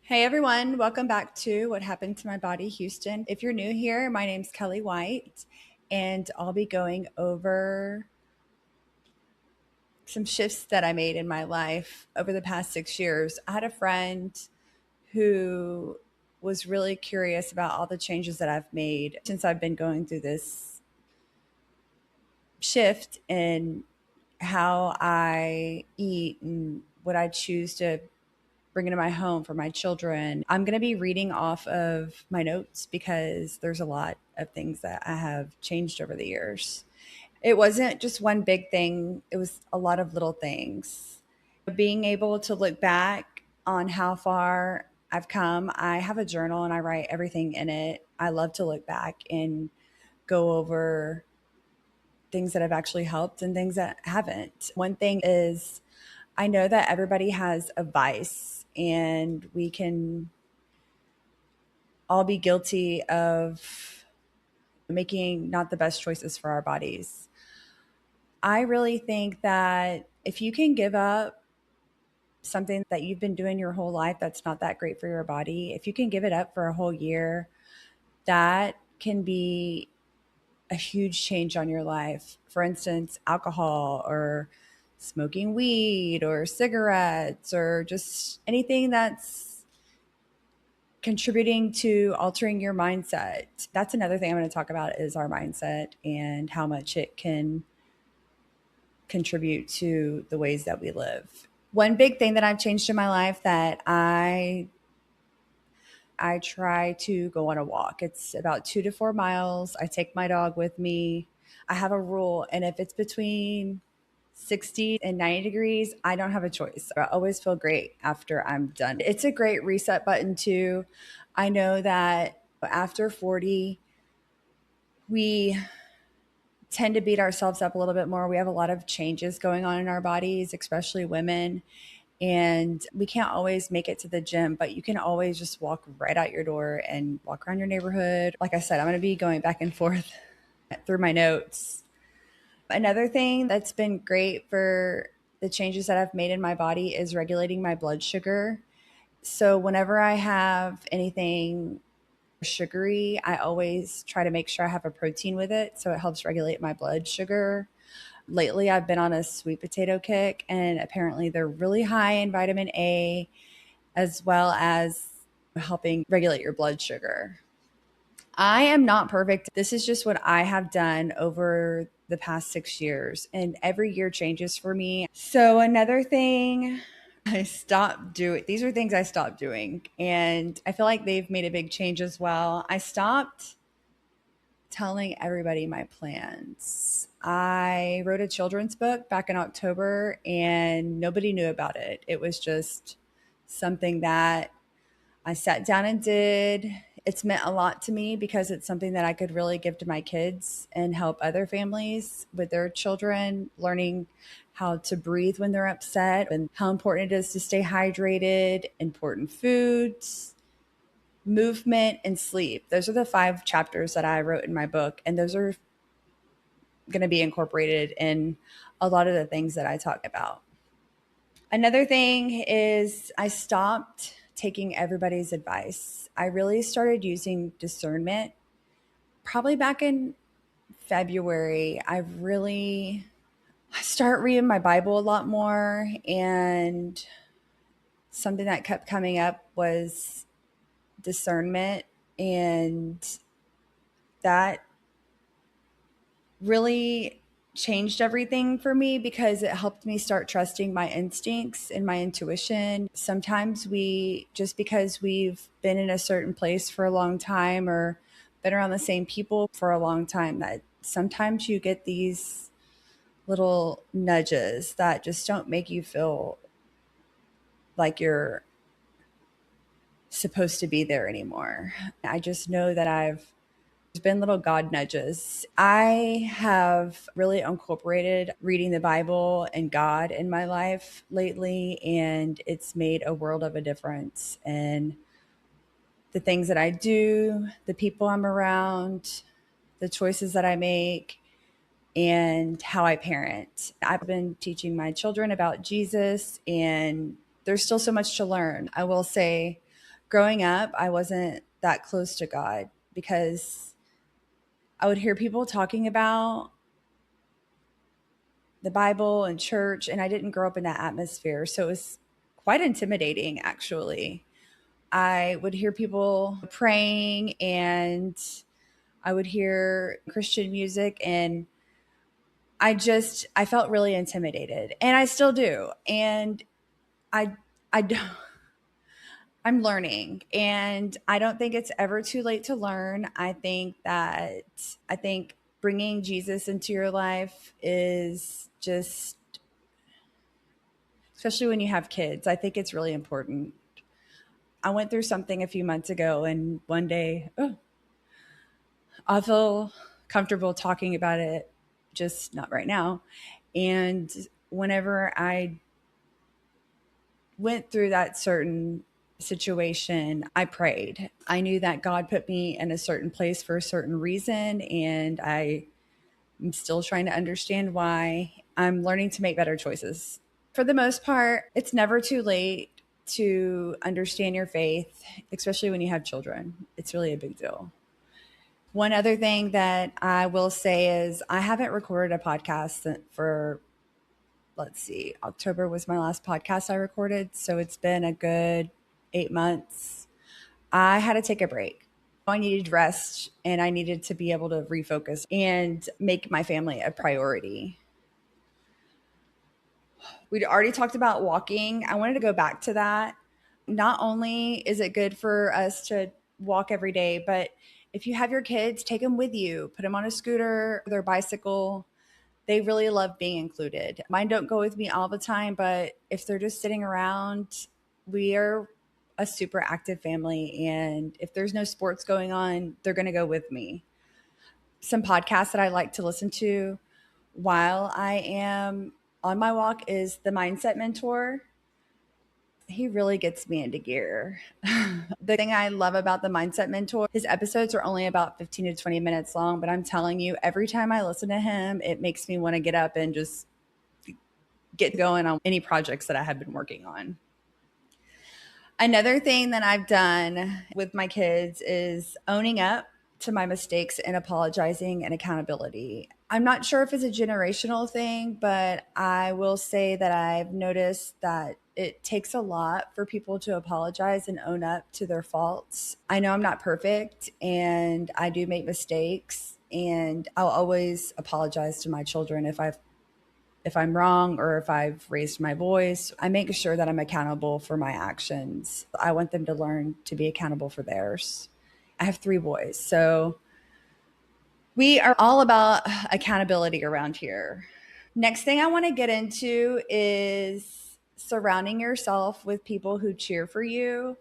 Hey everyone, welcome back to What Happened to My Body Houston. If you're new here, my name's Kelly White, and I'll be going over some shifts that I made in my life over the past 6 years. I had a friend who was really curious about all the changes that I've made since I've been going through this shift in how I eat and what I choose to bring into my home for my children. I'm going to be reading off of my notes because there's a lot of things that I have changed over the years. It wasn't just one big thing, it was a lot of little things. Being able to look back on how far I've come, I have a journal and I write everything in it. I love to look back and go over things that have actually helped and things that haven't. One thing is, I know that everybody has a vice and we can all be guilty of making not the best choices for our bodies. I really think that if you can give up something that you've been doing your whole life that's not that great for your body, if you can give it up for a whole year, that can be a huge change on your life. For instance, alcohol or smoking weed or cigarettes or just anything that's contributing to altering your mindset. That's another thing I'm going to talk about is our mindset and how much it can contribute to the ways that we live. One big thing that I've changed in my life that I try to go on a walk. It's about 2 to 4 miles. I take my dog with me. I have a rule, and if it's between 60 and 90 degrees, I don't have a choice. I always feel great after I'm done. It's a great reset button, too. I know that after 40, we tend to beat ourselves up a little bit more. We have a lot of changes going on in our bodies, especially women. And we can't always make it to the gym, but you can always just walk right out your door and walk around your neighborhood. Like I said, I'm going to be going back and forth through my notes. Another thing that's been great for the changes that I've made in my body is regulating my blood sugar. So whenever I have anything sugary, I always try to make sure I have a protein with it. So it helps regulate my blood sugar. Lately, I've been on a sweet potato kick, and apparently they're really high in vitamin A as well as helping regulate your blood sugar. I am not perfect. This is just what I have done over the past 6 years, and every year changes for me. So, another thing I stopped doing, these are things I stopped doing, and I feel like they've made a big change as well. I stopped telling everybody my plans. I wrote a children's book back in October and nobody knew about it. It was just something that I sat down and did. It's meant a lot to me because it's something that I could really give to my kids and help other families with their children, learning how to breathe when they're upset and how important it is to stay hydrated, important foods, movement, and sleep. Those are the 5 chapters that I wrote in my book, and those are going to be incorporated in a lot of the things that I talk about. Another thing is I stopped taking everybody's advice. I really started using discernment probably back in February. I start reading my Bible a lot more, and something that kept coming up was discernment, and that really changed everything for me because it helped me start trusting my instincts and my intuition. Sometimes just because we've been in a certain place for a long time or been around the same people for a long time, that sometimes you get these little nudges that just don't make you feel like you're supposed to be there anymore. I just know that there's been little God nudges. I have really incorporated reading the Bible and God in my life lately, and it's made a world of a difference in the things that I do, the people I'm around, the choices that I make, and how I parent. I've been teaching my children about Jesus, and there's still so much to learn. I will say Growing up, I wasn't that close to God because I would hear people talking about the Bible and church, and I didn't grow up in that atmosphere. So it was quite intimidating, actually. I would hear people praying and I would hear Christian music, and I felt really intimidated, and I still do. And I, I don't, I'm learning, and I don't think it's ever too late to learn. I think bringing Jesus into your life is just, especially when you have kids, I think it's really important. I went through something a few months ago, and one day, I feel comfortable talking about it, just not right now. And whenever I went through that certain situation, I prayed. I knew that God put me in a certain place for a certain reason, and I'm still trying to understand why. I'm learning to make better choices. For the most part, it's never too late to understand your faith, especially when you have children. It's really a big deal. One other thing that I will say is I haven't recorded a podcast for, let's see, October was my last podcast I recorded. So it's been a good 8 months. I had to take a break. I needed rest and I needed to be able to refocus and make my family a priority. We'd already talked about walking. I wanted to go back to that. Not only is it good for us to walk every day, but if you have your kids, take them with you, put them on a scooter, their bicycle. They really love being included. Mine don't go with me all the time, but if they're just sitting around, we are a super active family. And if there's no sports going on, they're going to go with me. Some podcasts that I like to listen to while I am on my walk is The Mindset Mentor. He really gets me into gear. The thing I love about The Mindset Mentor, his episodes are only about 15 to 20 minutes long, but I'm telling you, every time I listen to him, it makes me want to get up and just get going on any projects that I have been working on. Another thing that I've done with my kids is owning up to my mistakes and apologizing and accountability. I'm not sure if it's a generational thing, but I will say that I've noticed that it takes a lot for people to apologize and own up to their faults. I know I'm not perfect and I do make mistakes, and I'll always apologize to my children if I'm wrong or if I've raised my voice. I make sure that I'm accountable for my actions. I want them to learn to be accountable for theirs. I have 3 boys, so we are all about accountability around here. Next thing I want to get into is surrounding yourself with people who cheer for you.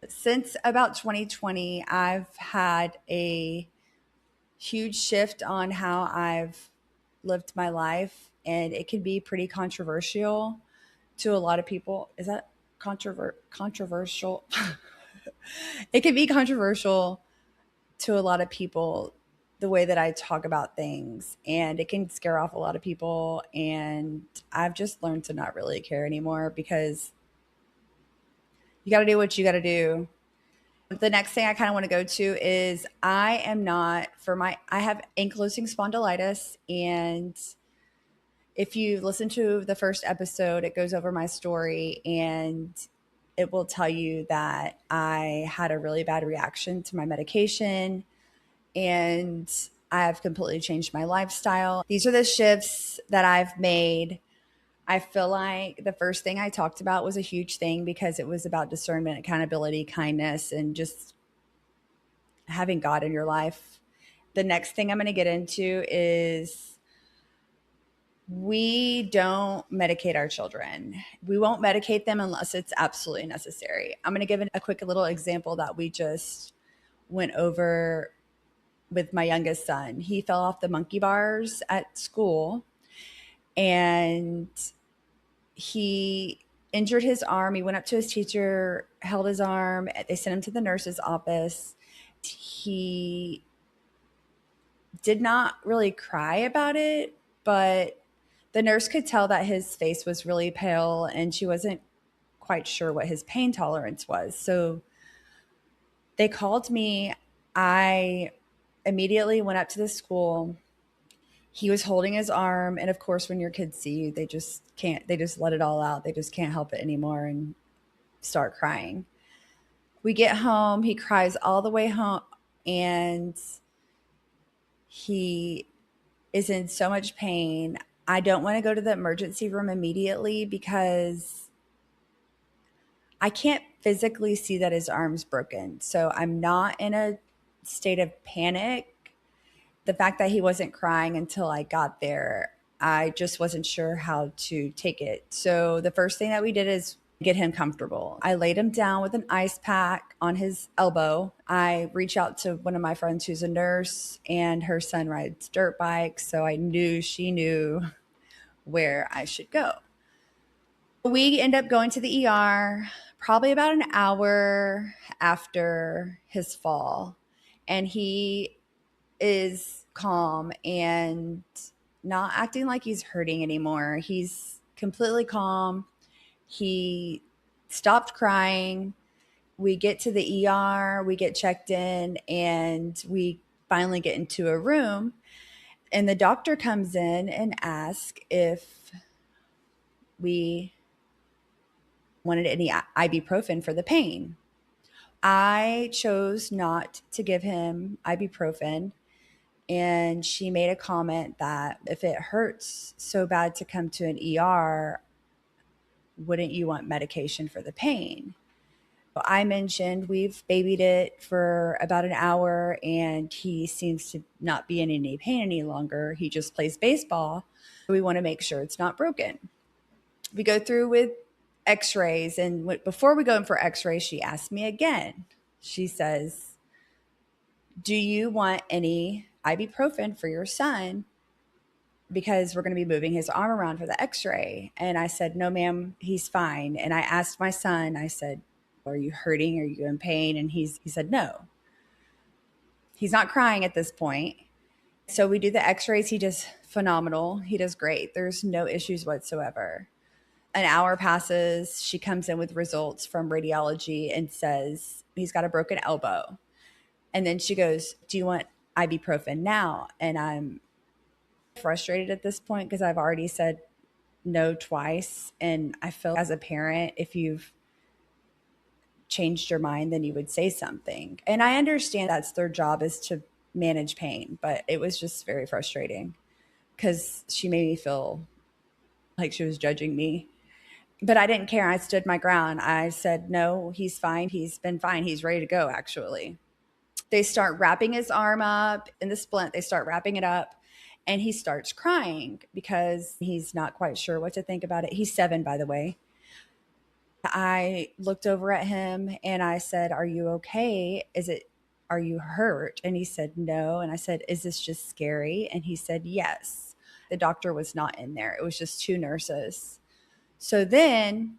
Since about 2020, I've had a huge shift on how I've lived my life, and it can be pretty controversial to a lot of people. Is that controversial? It can be controversial to a lot of people the way that I talk about things, and it can scare off a lot of people. And I've just learned to not really care anymore because you got to do what you got to do. The next thing I kind of want to go to is I am not for my, I have ankylosing spondylitis. And if you listen to the first episode, it goes over my story and it will tell you that I had a really bad reaction to my medication and I've completely changed my lifestyle. These are the shifts that I've made. I feel like the first thing I talked about was a huge thing because it was about discernment, accountability, kindness, and just having God in your life. The next thing I'm going to get into is we don't medicate our children. We won't medicate them unless it's absolutely necessary. I'm going to give a quick little example that we just went over with my youngest son. He fell off the monkey bars at school and he injured his arm. He went up to his teacher, held his arm. They sent him to the nurse's office. He did not really cry about it, but the nurse could tell that his face was really pale and she wasn't quite sure what his pain tolerance was. So they called me. I immediately went up to the school. He was holding his arm. And of course, when your kids see you, they just can't, they just let it all out. They just can't help it anymore and start crying. We get home. He cries all the way home. And he is in so much pain. I don't want to go to the emergency room immediately because I can't physically see that his arm's broken. So I'm not in a state of panic. The fact that he wasn't crying until I got there, I just wasn't sure how to take it. So the first thing that we did is get him comfortable. I laid him down with an ice pack on his elbow. I reached out to one of my friends who's a nurse, and her son rides dirt bikes. So I knew she knew where I should go. We end up going to the ER probably about an hour after his fall. And he is calm and not acting like he's hurting anymore. He's completely calm. He stopped crying. We get to the ER, we get checked in, and we finally get into a room. And the doctor comes in and asks if we wanted any ibuprofen for the pain. I chose not to give him ibuprofen. And she made a comment that if it hurts so bad to come to an ER, wouldn't you want medication for the pain? I mentioned we've babied it for about an hour and he seems to not be in any pain any longer. He just plays baseball. We want to make sure it's not broken. We go through with x-rays, and before we go in for x-rays, she asked me again. She says, do you want any ibuprofen for your son? Because we're going to be moving his arm around for the x-ray. And I said, no, ma'am, he's fine. And I asked my son, I said, are you hurting? Are you in pain? And he said, no. He's not crying at this point. So we do the x-rays. He does phenomenal. He does great. There's no issues whatsoever. An hour passes. She comes in with results from radiology and says he's got a broken elbow. And then she goes, do you want ibuprofen now? And I'm frustrated at this point because I've already said no twice. And I feel as a parent, if you've changed your mind, then you would say something. And I understand that's their job, is to manage pain, but it was just very frustrating because she made me feel like she was judging me. But I didn't care. I stood my ground. I said, no, he's fine. He's been fine. He's ready to go, actually. They start wrapping his arm up in the splint. They start wrapping it up. And he starts crying because he's not quite sure what to think about it. He's 7, by the way. I looked over at him and I said, are you okay? Are you hurt? And he said, no. And I said, is this just scary? And he said, yes. The doctor was not in there. It was just 2 nurses. So then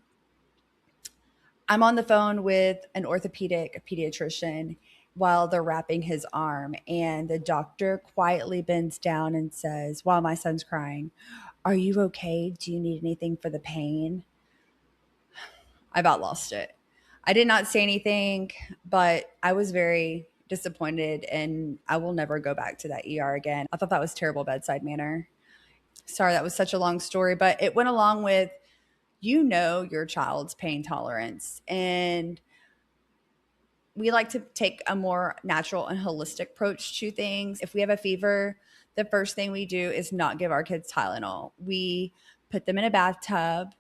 I'm on the phone with a pediatrician while they're wrapping his arm. And the doctor quietly bends down and says, while my son's crying, are you okay? Do you need anything for the pain? I about lost it. I did not say anything, but I was very disappointed and I will never go back to that ER again. I thought that was terrible bedside manner. Sorry, that was such a long story, but it went along with, your child's pain tolerance. And we like to take a more natural and holistic approach to things. If we have a fever, the first thing we do is not give our kids Tylenol. We put them in a bathtub,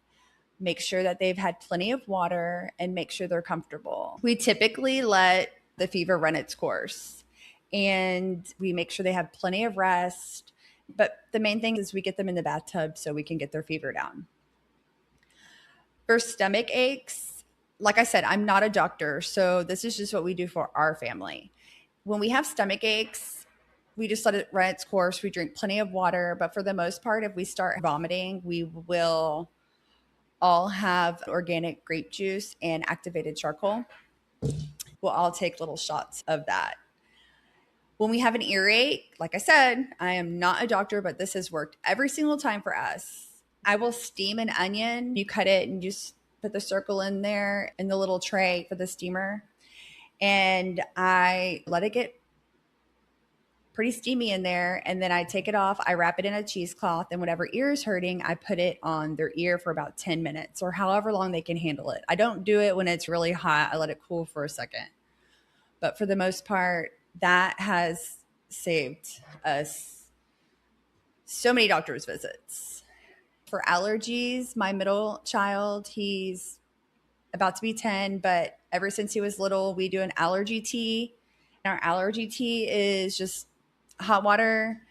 make sure that they've had plenty of water, and make sure they're comfortable. We typically let the fever run its course and we make sure they have plenty of rest. But the main thing is we get them in the bathtub so we can get their fever down. For stomach aches, like I said, I'm not a doctor, so this is just what we do for our family. When we have stomach aches, we just let it run its course. We drink plenty of water, but for the most part, if we start vomiting, we will all have organic grape juice and activated charcoal. We'll all take little shots of that. When we have an earache, like I said, I am not a doctor, but this has worked every single time for us. I will steam an onion. You cut it and just put the circle in there in the little tray for the steamer, and I let it get pretty steamy in there. And then I take it off, I wrap it in a cheesecloth, and whatever ear is hurting, I put it on their ear for about 10 minutes or however long they can handle it. I don't do it when it's really hot, I let it cool for a second. But for the most part, that has saved us so many doctor's visits. For allergies, my middle child, he's about to be 10, but ever since he was little, we do an allergy tea. And our allergy tea is just hot water,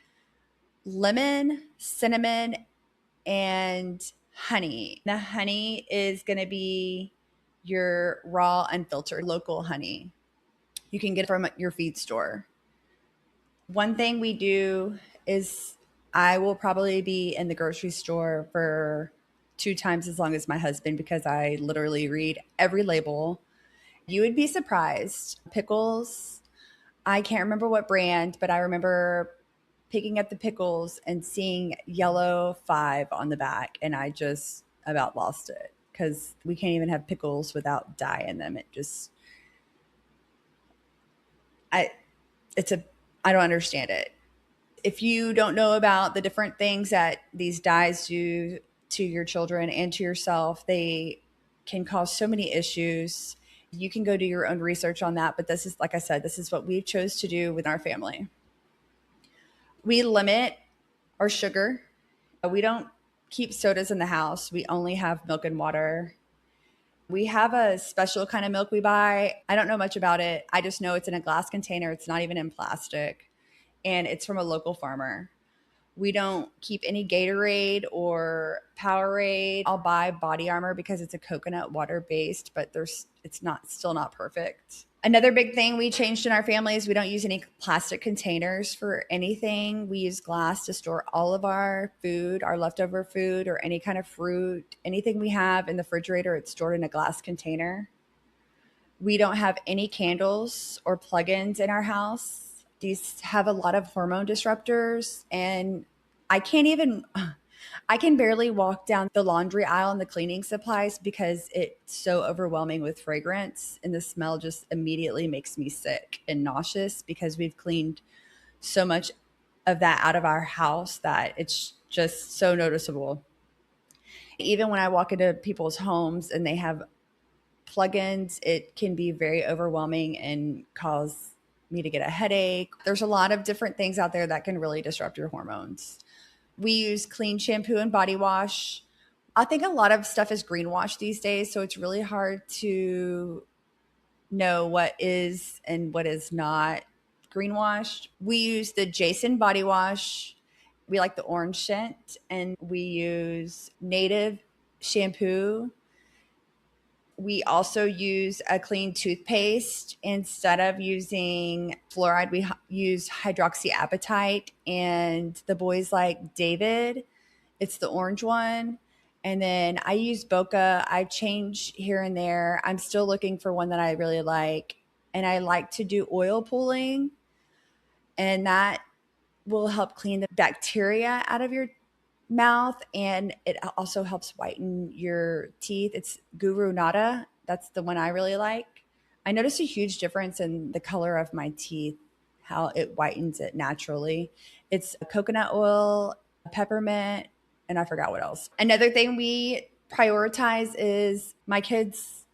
lemon, cinnamon, and honey. The honey is going to be your raw, unfiltered local honey. You can get it from your feed store. One thing we do is I will probably be in the grocery store for 2 times as long as my husband because I literally read every label. You would be surprised. Pickles, I can't remember what brand, but I remember picking up the pickles and seeing yellow 5 on the back, and I just about lost it because we can't even have pickles without dye in them. It just, I, it's a, I don't understand it. If you don't know about the different things that these dyes do to your children and to yourself, they can cause so many issues. You can go do your own research on that. But this is, like I said, this is what we chose to do with our family. We limit our sugar. We don't keep sodas in the house. We only have milk and water. We have a special kind of milk we buy. I don't know much about it. I just know it's in a glass container. It's not even in plastic. And it's from a local farmer. We don't keep any Gatorade or Powerade. I'll buy Body Armor because it's a coconut water based, but it's not still not perfect. Another big thing we changed in our family is we don't use any plastic containers for anything. We use glass to store all of our food, our leftover food, or any kind of fruit. Anything we have in the refrigerator, it's stored in a glass container. We don't have any candles or plugins in our house. These have a lot of hormone disruptors, and I can't even I can barely walk down the laundry aisle and the cleaning supplies because it's so overwhelming with fragrance, and the smell just immediately makes me sick and nauseous because we've cleaned so much of that out of our house that it's just so noticeable. Even when I walk into people's homes and they have plugins, it can be very overwhelming and cause me to get a headache. There's a lot of different things out there that can really disrupt your hormones. We use clean shampoo and body wash. I think a lot of stuff is greenwash these days, so it's really hard to know what is and what is not greenwashed. We use the Jason body wash. We like the orange scent, and we use native shampoo. We also use a clean toothpaste. Instead of using fluoride, we use hydroxyapatite. And the boys like David, it's the orange one. And then I use Boca. I change here and there. I'm still looking for one that I really like. And I like to do oil pulling. And that will help clean the bacteria out of your mouth, and it also helps whiten your teeth. It's Guru Nada. That's the one I really like. I noticed a huge difference in the color of my teeth, how it whitens it naturally. It's coconut oil, peppermint, and I forgot what else. Another thing we prioritize is my kids.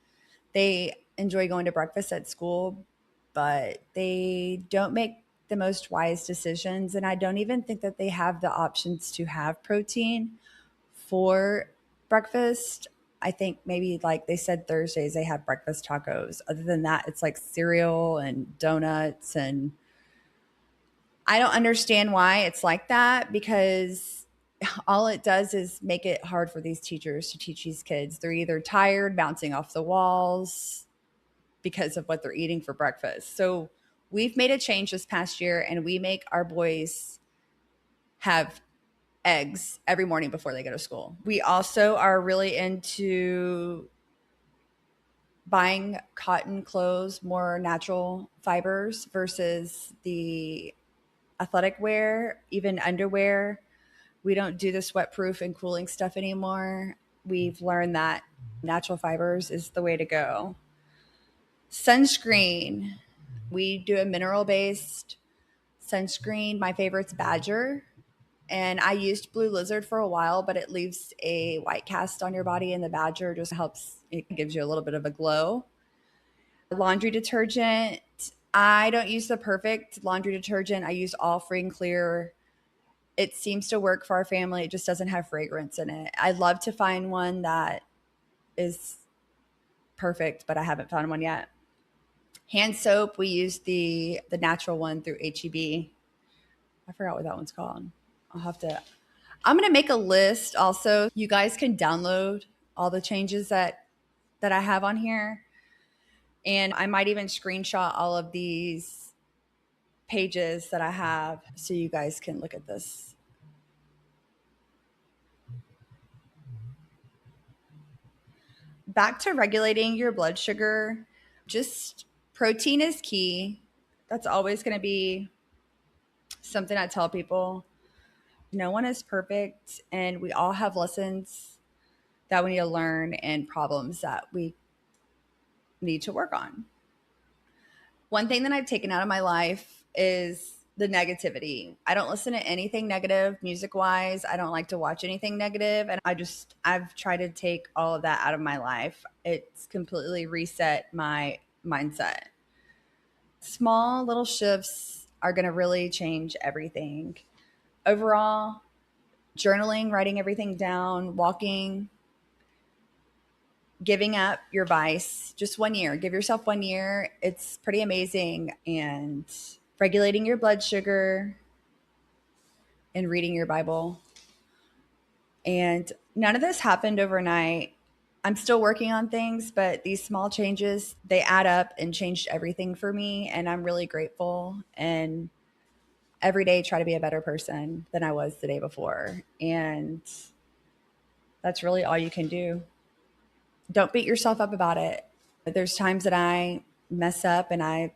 They enjoy going to breakfast at school, but they don't make the most wise decisions. And I don't even think that they have the options to have protein for breakfast. I think maybe like they said Thursdays they have breakfast tacos. Other than that, it's like cereal and donuts. And I don't understand why it's like that because all it does is make it hard for these teachers to teach these kids. They're either tired, bouncing off the walls because of what they're eating for breakfast. So we've made a change this past year, and we make our boys have eggs every morning before they go to school. We also are really into buying cotton clothes, more natural fibers versus the athletic wear, even underwear. We don't do the sweat proof and cooling stuff anymore. we've learned that natural fibers is the way to go. Sunscreen. We do a mineral based sunscreen. My favorite's Badger. And I used Blue Lizard for a while, but it leaves a white cast on your body, and the Badger just helps, it gives you a little bit of a glow. Laundry detergent. I don't use the perfect laundry detergent. I use All Free and Clear. It seems to work for our family. It just doesn't have fragrance in it. I'd love to find one that is perfect, but I haven't found one yet. Hand soap, we use the natural one through HEB. I forgot what that one's called. I'll have to, I'm going to make a list also. You guys can download all the changes that I have on here. And I might even screenshot all of these pages that I have so you guys can look at this. Back to regulating your blood sugar, just protein is key. That's always going to be something I tell people. No one is perfect, and we all have lessons that we need to learn and problems that we need to work on. One thing that I've taken out of my life is the negativity. I don't listen to anything negative music wise. I don't like to watch anything negative. And I've tried to take all of that out of my life. It's completely reset my mindset. Small little shifts are going to really change everything. Overall, journaling, writing everything down, walking, giving up your vice, just 1 year. Give yourself 1 year. It's pretty amazing. And regulating your blood sugar and reading your Bible. And none of this happened overnight. I'm still working on things, but these small changes, they add up and changed everything for me. And I'm really grateful. And every day try to be a better person than I was the day before. And that's really all you can do. Don't beat yourself up about it. There's times that I mess up and I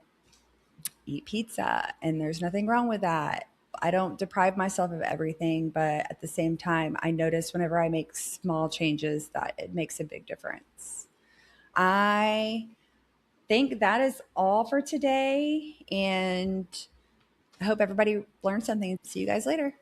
eat pizza, and there's nothing wrong with that. I don't deprive myself of everything, but at the same time, I notice whenever I make small changes that it makes a big difference. I think that is all for today, and I hope everybody learned something. See you guys later.